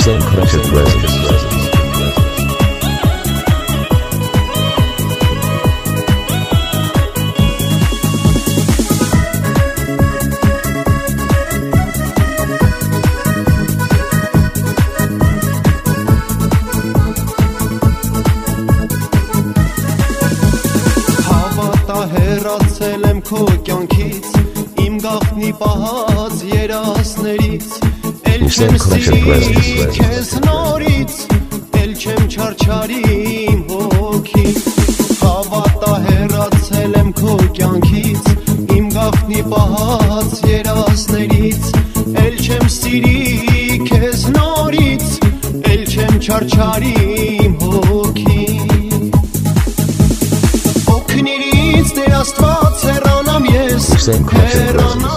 Same collective presence. Հեռացել եմ քո կյանքից, իմ գաղտնի պահած երասներից, էլ չեմ սիրի քեզ նորից, էլ չեմ չարչարի իմ հոգին, հավատա հեռացել եմ քո կյանքից, իմ գաղտնի պահած երասներից, էլ չեմ սիրի քեզ նորից, էլ չեմ չարչարի իմ հոգին, Տեր Աստված հեռանամ ես, հեռանամ